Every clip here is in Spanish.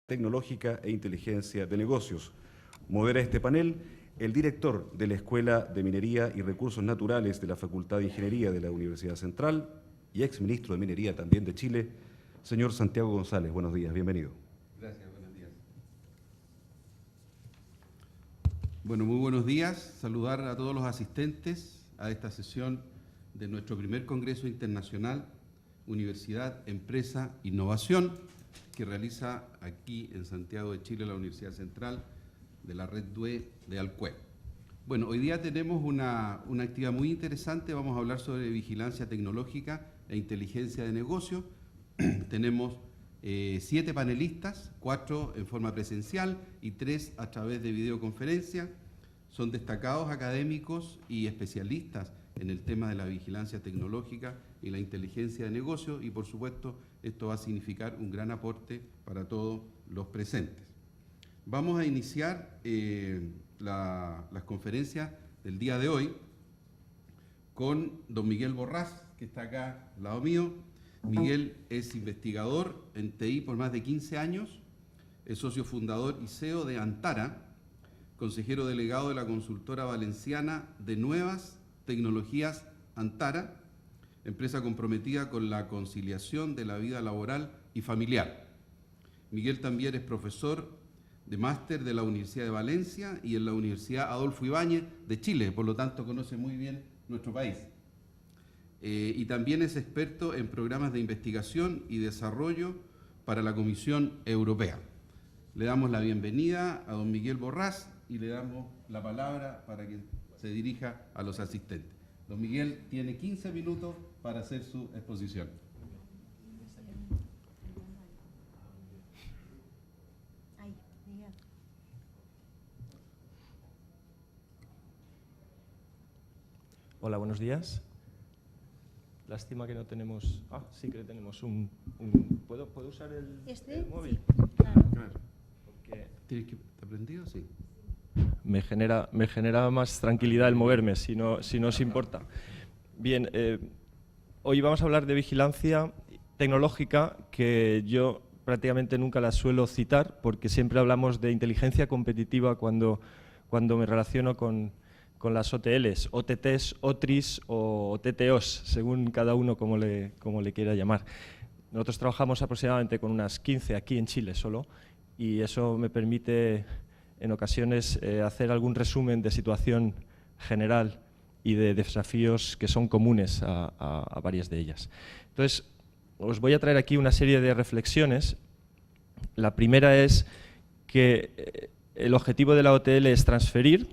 Tecnológica e Inteligencia de Negocios. Modera este panel el director de la Escuela de Minería y Recursos Naturales de la Facultad de Ingeniería de la Universidad Central y exministro de Minería también de Chile, señor Santiago González. Buenos días, bienvenido. Gracias, buenos días. Bueno, muy buenos días. Saludar a todos los asistentes a esta sesión de nuestro primer Congreso Internacional Universidad, Empresa, Innovación, que realiza aquí en Santiago de Chile la Universidad Central de la Red DUE de Alcué. Bueno, hoy día tenemos una actividad muy interesante. Vamos a hablar sobre vigilancia tecnológica e inteligencia de negocio. Tenemos 7 panelistas, 4 en forma presencial y 3 a través de videoconferencia. Son destacados académicos y especialistas en el tema de la vigilancia tecnológica y la inteligencia de negocio, y por supuesto esto va a significar un gran aporte para todos los presentes. Vamos a iniciar las conferencias del día de hoy con don Miguel Borrás, que está acá al lado mío. Miguel es investigador en TI por más de 15 años, es socio fundador y CEO de Antara, consejero delegado de la consultora valenciana de nuevas tecnologías Antara, empresa comprometida con la conciliación de la vida laboral y familiar. Miguel también es profesor de máster de la Universidad de Valencia y en la Universidad Adolfo Ibáñez de Chile, por lo tanto conoce muy bien nuestro país. Y también es experto en programas de investigación y desarrollo para la Comisión Europea. Le damos la bienvenida a don Miguel Borrás y le damos la palabra para que se dirija a los asistentes. Don Miguel tiene 15 minutos para hacer su exposición. Hola, buenos días. Lástima que no tenemos... sí que tenemos un... ¿Puedo usar el móvil? Sí, claro. Porque ¿Tienes que estar prendido? Sí. me genera más tranquilidad el moverme, si no os importa. Bien, hoy vamos a hablar de vigilancia tecnológica, que yo prácticamente nunca la suelo citar, porque siempre hablamos de inteligencia competitiva cuando me relaciono con las OTLs, OTTs, OTRIs o TTOs, según cada uno como le quiera llamar. Nosotros trabajamos aproximadamente con unas 15 aquí en Chile solo, y eso me permite en ocasiones hacer algún resumen de situación general y de desafíos que son comunes a varias de ellas. Entonces, os voy a traer aquí una serie de reflexiones. La primera es que el objetivo de la OTL es transferir.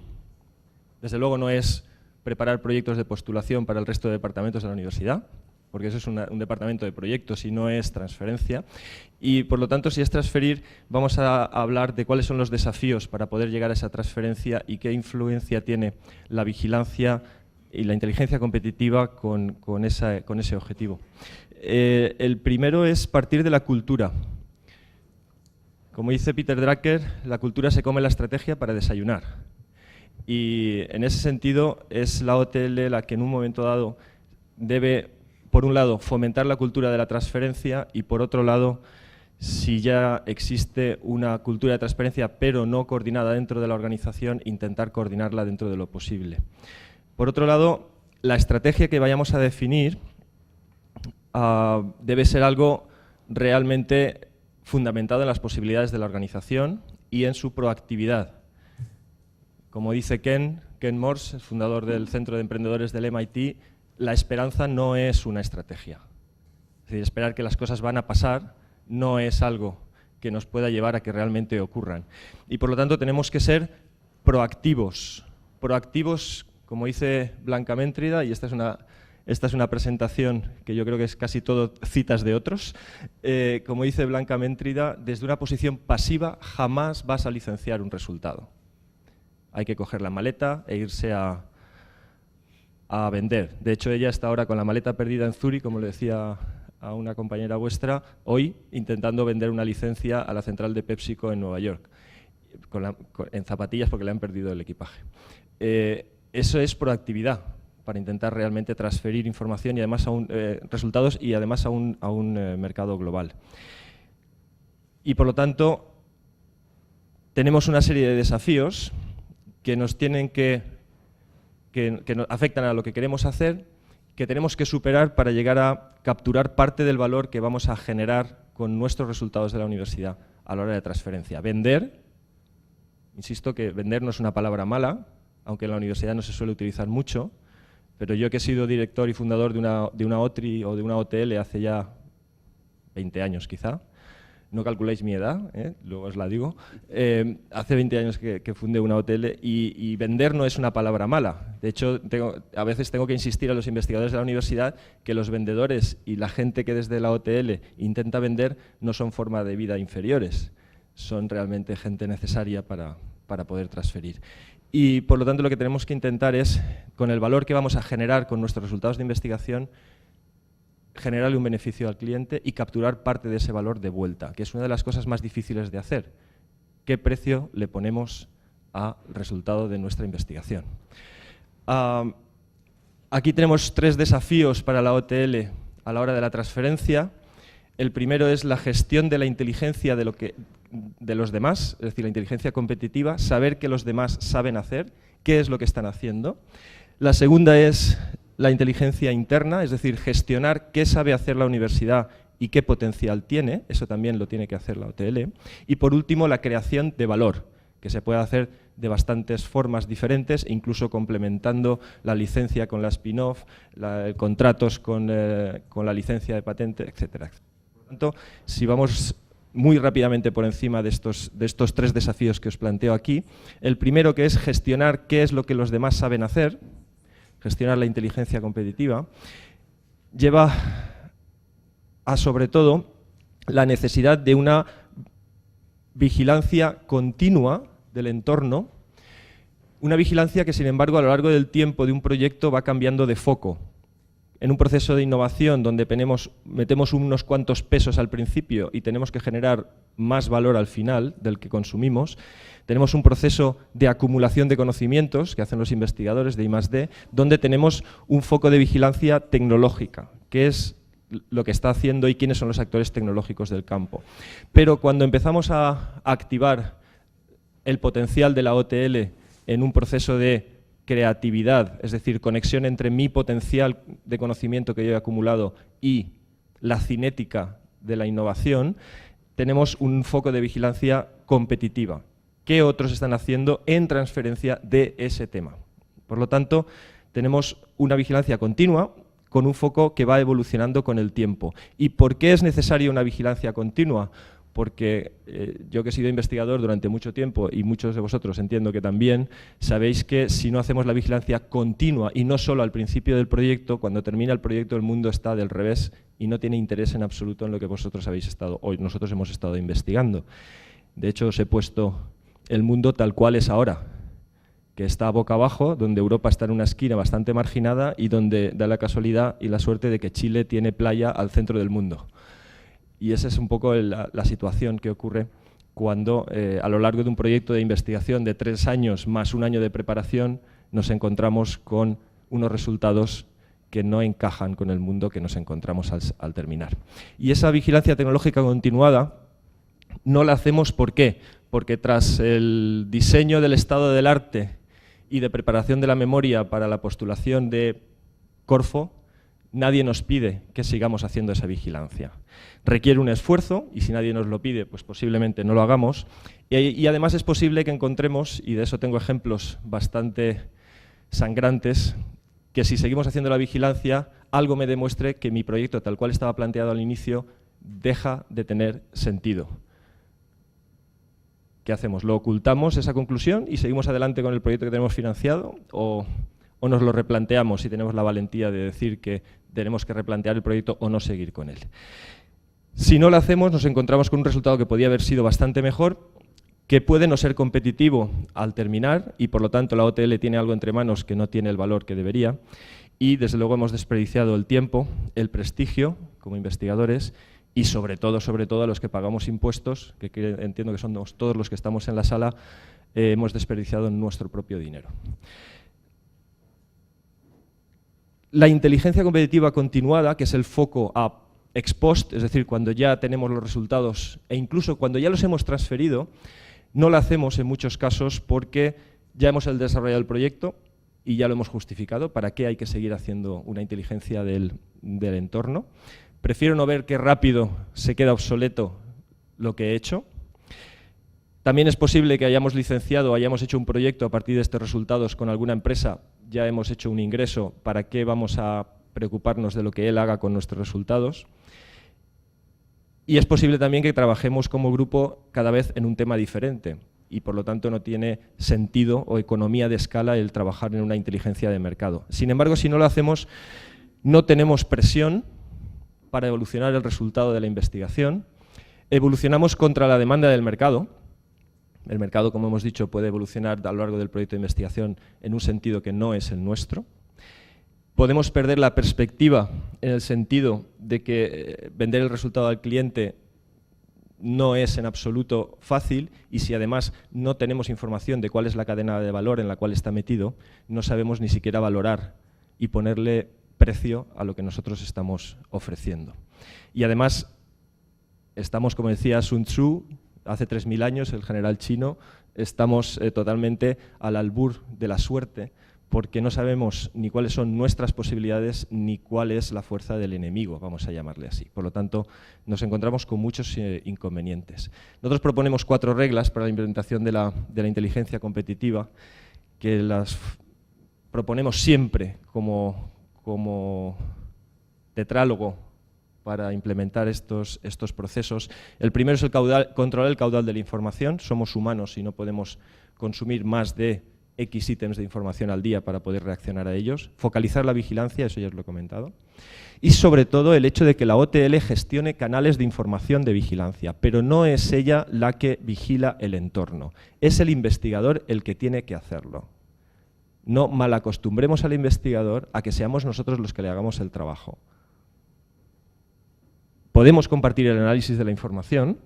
Desde luego no es preparar proyectos de postulación para el resto de departamentos de la universidad, porque eso es un departamento de proyectos y no es transferencia. Y por lo tanto, si es transferir, vamos a hablar de cuáles son los desafíos para poder llegar a esa transferencia y qué influencia tiene la vigilancia y la inteligencia competitiva con ese objetivo. El primero es partir de la cultura. Como dice Peter Drucker, la cultura se come la estrategia para desayunar. Y en ese sentido es la OTL la que en un momento dado debe, por un lado, fomentar la cultura de la transferencia y, por otro lado, si ya existe una cultura de transferencia pero no coordinada dentro de la organización, intentar coordinarla dentro de lo posible. Por otro lado, la estrategia que vayamos a definir debe ser algo realmente fundamentado en las posibilidades de la organización y en su proactividad. Como dice Ken Morse, el fundador del Centro de Emprendedores del MIT, la esperanza no es una estrategia. Es decir, esperar que las cosas van a pasar no es algo que nos pueda llevar a que realmente ocurran. Y por lo tanto tenemos que ser proactivos. Proactivos, como dice Blanca Méntrida, y esta es una presentación que yo creo que es casi todo citas de otros. Como dice Blanca Méntrida, desde una posición pasiva jamás vas a licenciar un resultado. Hay que coger la maleta e irse a vender. De hecho, ella está ahora con la maleta perdida en Zúrich, como le decía a una compañera vuestra, hoy intentando vender una licencia a la central de PepsiCo en Nueva York, en zapatillas porque le han perdido el equipaje. Eso es proactividad, para intentar realmente transferir información y además resultados y además a un mercado global. Y por lo tanto, tenemos una serie de desafíos que nos tienen que nos afectan a lo que queremos hacer, que tenemos que superar para llegar a capturar parte del valor que vamos a generar con nuestros resultados de la universidad a la hora de transferencia. Vender, insisto que vender no es una palabra mala, aunque en la universidad no se suele utilizar mucho, pero yo que he sido director y fundador de una OTRI o de una OTL hace ya 20 años quizá, no calculéis mi edad, luego os la digo, hace 20 años que fundé una OTL y vender no es una palabra mala. De hecho, a veces tengo que insistir a los investigadores de la universidad que los vendedores y la gente que desde la OTL intenta vender no son forma de vida inferiores, son realmente gente necesaria para poder transferir. Y por lo tanto lo que tenemos que intentar es, con el valor que vamos a generar con nuestros resultados de investigación, generarle un beneficio al cliente y capturar parte de ese valor de vuelta, que es una de las cosas más difíciles de hacer. ¿Qué precio le ponemos al resultado de nuestra investigación? Aquí tenemos 3 desafíos para la OTL a la hora de la transferencia. El primero es la gestión de la inteligencia de los demás, es decir, la inteligencia competitiva, saber qué los demás saben hacer, qué es lo que están haciendo. La segunda es la inteligencia interna, es decir, gestionar qué sabe hacer la universidad y qué potencial tiene, eso también lo tiene que hacer la OTL. Y por último, la creación de valor, que se puede hacer de bastantes formas diferentes, incluso complementando la licencia con la spin-off, contratos con la licencia de patente, etc. Por lo tanto, si vamos muy rápidamente por encima de estos 3 desafíos que os planteo aquí, el primero, que es gestionar qué es lo que los demás saben hacer, gestionar la inteligencia competitiva, lleva a, sobre todo, la necesidad de una vigilancia continua del entorno, una vigilancia que, sin embargo, a lo largo del tiempo de un proyecto va cambiando de foco. En un proceso de innovación donde metemos unos cuantos pesos al principio y tenemos que generar más valor al final del que consumimos, tenemos un proceso de acumulación de conocimientos que hacen los investigadores de I+D, donde tenemos un foco de vigilancia tecnológica, que es lo que está haciendo y quiénes son los actores tecnológicos del campo. Pero cuando empezamos a activar el potencial de la OTL en un proceso de creatividad, es decir, conexión entre mi potencial de conocimiento que yo he acumulado y la cinética de la innovación, tenemos un foco de vigilancia competitiva. ¿Qué otros están haciendo en transferencia de ese tema? Por lo tanto, tenemos una vigilancia continua con un foco que va evolucionando con el tiempo. ¿Y por qué es necesaria una vigilancia continua? Porque yo que he sido investigador durante mucho tiempo y muchos de vosotros entiendo que también, sabéis que si no hacemos la vigilancia continua y no solo al principio del proyecto, cuando termina el proyecto el mundo está del revés y no tiene interés en absoluto en lo que vosotros habéis estado, hoy nosotros hemos estado investigando. De hecho, os he puesto el mundo tal cual es ahora, que está boca abajo, donde Europa está en una esquina bastante marginada y donde da la casualidad y la suerte de que Chile tiene playa al centro del mundo. Y esa es un poco la situación que ocurre cuando a lo largo de un proyecto de investigación de 3 años más un año de preparación nos encontramos con unos resultados que no encajan con el mundo que nos encontramos al terminar. Y esa vigilancia tecnológica continuada no la hacemos ¿por qué? Porque tras el diseño del estado del arte y de preparación de la memoria para la postulación de Corfo, nadie nos pide que sigamos haciendo esa vigilancia. Requiere un esfuerzo y si nadie nos lo pide, pues posiblemente no lo hagamos. Y además es posible que encontremos, y de eso tengo ejemplos bastante sangrantes, que si seguimos haciendo la vigilancia, algo me demuestre que mi proyecto, tal cual estaba planteado al inicio, deja de tener sentido. ¿Qué hacemos? ¿Lo ocultamos esa conclusión y seguimos adelante con el proyecto que tenemos financiado? ¿O nos lo replanteamos y tenemos la valentía de decir que tenemos que replantear el proyecto o no seguir con él? Si no lo hacemos, nos encontramos con un resultado que podía haber sido bastante mejor, que puede no ser competitivo al terminar y por lo tanto la OTL tiene algo entre manos que no tiene el valor que debería y desde luego hemos desperdiciado el tiempo, el prestigio como investigadores y sobre todo a los que pagamos impuestos, que entiendo que son todos los que estamos en la sala, hemos desperdiciado nuestro propio dinero. La inteligencia competitiva continuada, que es el foco a ex post, es decir, cuando ya tenemos los resultados e incluso cuando ya los hemos transferido, No lo hacemos en muchos casos porque ya hemos desarrollado el proyecto y ya lo hemos justificado. ¿Para qué hay que seguir haciendo una inteligencia del entorno? Prefiero no ver qué rápido se queda obsoleto lo que he hecho. También es posible que hayamos licenciado, hayamos hecho un proyecto a partir de estos resultados con alguna empresa, ya hemos hecho un ingreso, ¿para qué vamos a preocuparnos de lo que él haga con nuestros resultados? Y es posible también que trabajemos como grupo cada vez en un tema diferente y por lo tanto no tiene sentido o economía de escala el trabajar en una inteligencia de mercado. Sin embargo, si no lo hacemos, no tenemos presión para evolucionar el resultado de la investigación, evolucionamos contra la demanda del mercado. El mercado, como hemos dicho, puede evolucionar a lo largo del proyecto de investigación en un sentido que no es el nuestro. Podemos perder la perspectiva en el sentido de que vender el resultado al cliente no es en absoluto fácil y si además no tenemos información de cuál es la cadena de valor en la cual está metido, no sabemos ni siquiera valorar y ponerle precio a lo que nosotros estamos ofreciendo. Y además estamos, como decía Sun Tzu, hace 3000 años, el general chino, estamos totalmente al albur de la suerte porque no sabemos ni cuáles son nuestras posibilidades ni cuál es la fuerza del enemigo, vamos a llamarle así. Por lo tanto, nos encontramos con muchos inconvenientes. Nosotros proponemos 4 reglas para la implementación de la inteligencia competitiva, que las proponemos siempre como tetrálogo para implementar estos procesos. El primero es controlar el caudal de la información. Somos humanos y no podemos consumir más de X ítems de información al día para poder reaccionar a ellos. Focalizar la vigilancia, eso ya os lo he comentado. Y sobre todo el hecho de que la OTL gestione canales de información de vigilancia, pero no es ella la que vigila el entorno. Es el investigador el que tiene que hacerlo. No malacostumbremos al investigador a que seamos nosotros los que le hagamos el trabajo. Podemos compartir el análisis de la información,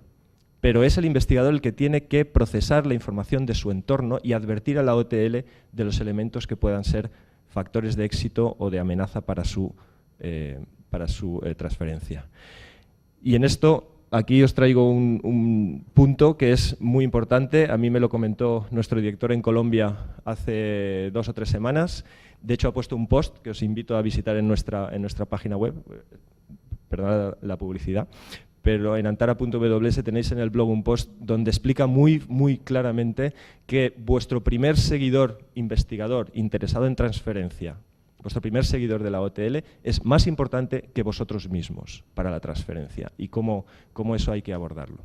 pero es el investigador el que tiene que procesar la información de su entorno y advertir a la OTL de los elementos que puedan ser factores de éxito o de amenaza para su transferencia. Y en esto, aquí os traigo un punto que es muy importante. A mí me lo comentó nuestro director en Colombia hace 2 o 3 semanas. De hecho, ha puesto un post que os invito a visitar en nuestra página web. Perdonad la publicidad, pero en antara.ws tenéis en el blog un post donde explica muy claramente que vuestro primer seguidor investigador interesado en transferencia, vuestro primer seguidor de la OTL, es más importante que vosotros mismos para la transferencia y cómo eso hay que abordarlo.